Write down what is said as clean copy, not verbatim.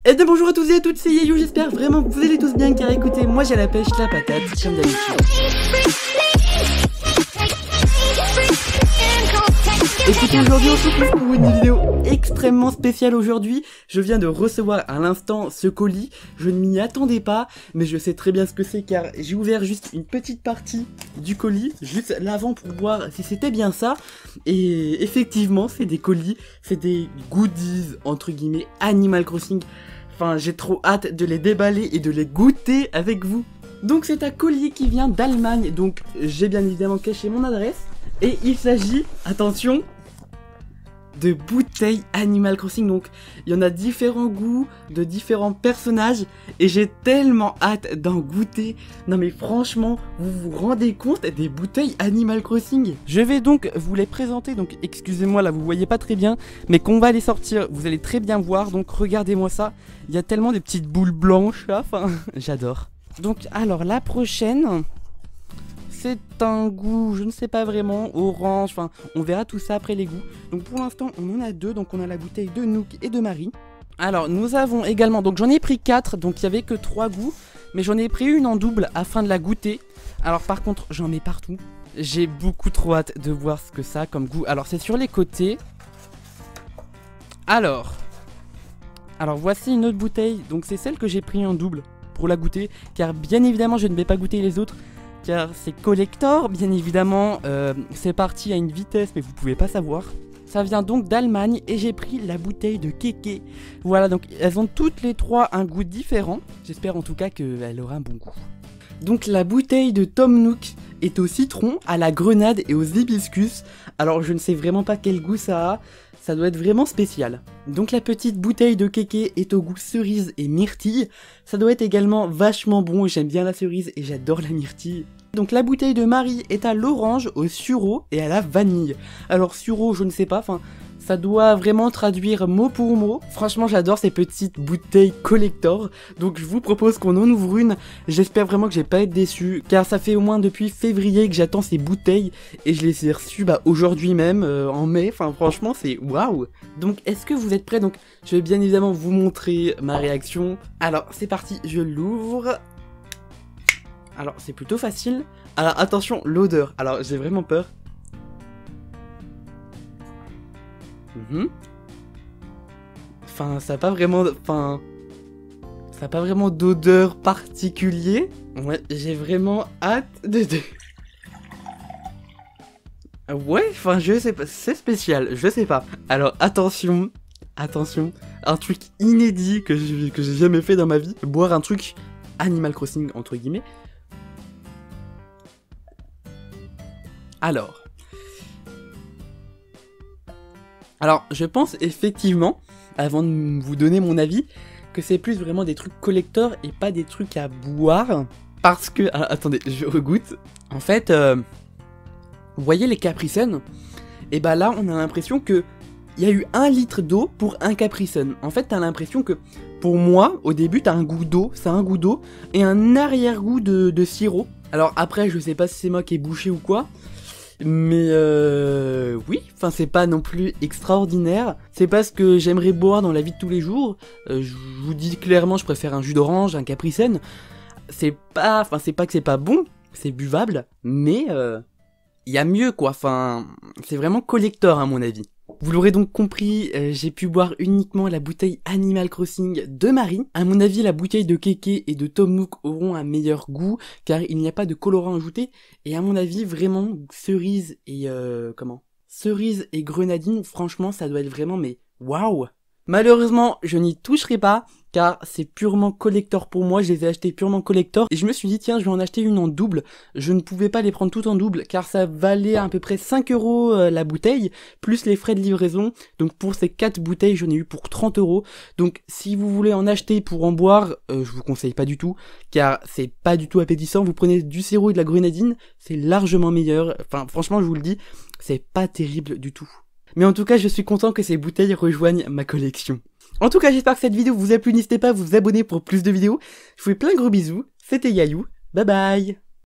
Et bien bonjour à tous et à toutes, c'est Yayou, j'espère vraiment que vous allez tous bien car écoutez, moi j'ai la pêche, la patate, comme d'habitude. Écoutez, aujourd'hui on se retrouve pour une vidéo extrêmement spéciale aujourd'hui. Je viens de recevoir à l'instant ce colis, je ne m'y attendais pas, mais je sais très bien ce que c'est car j'ai ouvert juste une petite partie du colis, juste l'avant pour voir si c'était bien ça. Et effectivement c'est des colis, c'est des goodies entre guillemets Animal Crossing. Enfin, j'ai trop hâte de les déballer et de les goûter avec vous. Donc c'est un colis qui vient d'Allemagne, donc j'ai bien évidemment caché mon adresse. Et il s'agit, attention, de bouteilles Animal Crossing. Donc il y en a différents goûts, de différents personnages. Et j'ai tellement hâte d'en goûter. Non mais franchement, vous vous rendez compte des bouteilles Animal Crossing? Je vais donc vous les présenter. Donc excusez-moi là, vous voyez pas très bien. Mais qu'on va les sortir, vous allez très bien voir. Donc regardez-moi ça. Il y a tellement de petites boules blanches là. Enfin, j'adore. Donc alors la prochaine... c'est un goût, je ne sais pas vraiment, orange, enfin, on verra tout ça après les goûts. Donc pour l'instant, on en a deux, donc on a la bouteille de Nook et de Marie. Alors, nous avons également, donc j'en ai pris 4, donc il n'y avait que 3 goûts, mais j'en ai pris une en double afin de la goûter. Alors par contre, j'en mets partout. J'ai beaucoup trop hâte de voir ce que ça a comme goût. Alors c'est sur les côtés. Alors voici une autre bouteille, donc c'est celle que j'ai pris en double pour la goûter, car bien évidemment, je ne vais pas goûter les autres. Car c'est collector, bien évidemment, c'est parti à une vitesse, mais vous pouvez pas savoir. Ça vient donc d'Allemagne et j'ai pris la bouteille de Keke. Voilà, donc elles ont toutes les trois un goût différent. J'espère en tout cas qu'elle aura un bon goût. Donc la bouteille de Tom Nook est au citron, à la grenade et aux hibiscus. Alors je ne sais vraiment pas quel goût ça a. Ça doit être vraiment spécial. Donc la petite bouteille de Keke est au goût cerise et myrtille. Ça doit être également vachement bon, j'aime bien la cerise et j'adore la myrtille. Donc la bouteille de Marie est à l'orange, au sureau et à la vanille. Alors sureau, je ne sais pas, enfin... ça doit vraiment traduire mot pour mot. Franchement, j'adore ces petites bouteilles collector. Donc je vous propose qu'on en ouvre une. J'espère vraiment que je vais pas être déçu. Car ça fait au moins depuis février que j'attends ces bouteilles. Et je les ai reçues aujourd'hui même, en mai. Enfin franchement, c'est waouh. Donc est-ce que vous êtes prêts? Donc je vais bien évidemment vous montrer ma réaction. Alors c'est parti, je l'ouvre. Alors c'est plutôt facile. Alors attention, l'odeur. Alors j'ai vraiment peur. Enfin, ça n'a pas vraiment... Enfin... ça n'a pas vraiment d'odeur particulier. Ouais, j'ai vraiment hâte de... Ouais, enfin, je sais pas. C'est spécial, je sais pas. Alors, attention. Attention. Un truc inédit que j'ai jamais fait dans ma vie. Boire un truc Animal Crossing, entre guillemets. Alors, je pense effectivement, avant de vous donner mon avis, que c'est plus vraiment des trucs collector et pas des trucs à boire. Parce que... ah, attendez, je regoute. En fait, vous voyez les Capri Sun? Et bah là, on a l'impression que il y a eu 1 litre d'eau pour un Capri Sun. En fait, t'as l'impression que, pour moi, au début, t'as un goût d'eau, ça a un goût d'eau, et un arrière-goût de sirop. Alors après, je sais pas si c'est moi qui ai bouché ou quoi, mais oui, enfin c'est pas non plus extraordinaire. C'est pas ce que j'aimerais boire dans la vie de tous les jours. Je vous dis clairement, je préfère un jus d'orange, un Capri Sun. C'est pas que c'est pas bon, c'est buvable, mais il y a mieux quoi. Enfin, c'est vraiment collector à mon avis. Vous l'aurez donc compris, j'ai pu boire uniquement la bouteille Animal Crossing de Marie. À mon avis, la bouteille de Keke et de Tom Nook auront un meilleur goût, car il n'y a pas de colorant ajouté. Et à mon avis, vraiment, cerise et... cerise et grenadine, franchement, ça doit être vraiment, mais waouh! Malheureusement, je n'y toucherai pas, car c'est purement collector pour moi, je les ai achetés purement collector, et je me suis dit, tiens, je vais en acheter une en double. Je ne pouvais pas les prendre toutes en double, car ça valait à peu près 5 € la bouteille, plus les frais de livraison, donc pour ces 4 bouteilles, j'en ai eu pour 30 €, donc si vous voulez en acheter pour en boire, je vous conseille pas du tout, car c'est pas du tout appétissant, vous prenez du sirop et de la grenadine, c'est largement meilleur, enfin franchement je vous le dis, c'est pas terrible du tout. Mais en tout cas, je suis content que ces bouteilles rejoignent ma collection. En tout cas, j'espère que cette vidéo vous a plu. N'hésitez pas à vous abonner pour plus de vidéos. Je vous fais plein de gros bisous. C'était Yayou. Bye bye.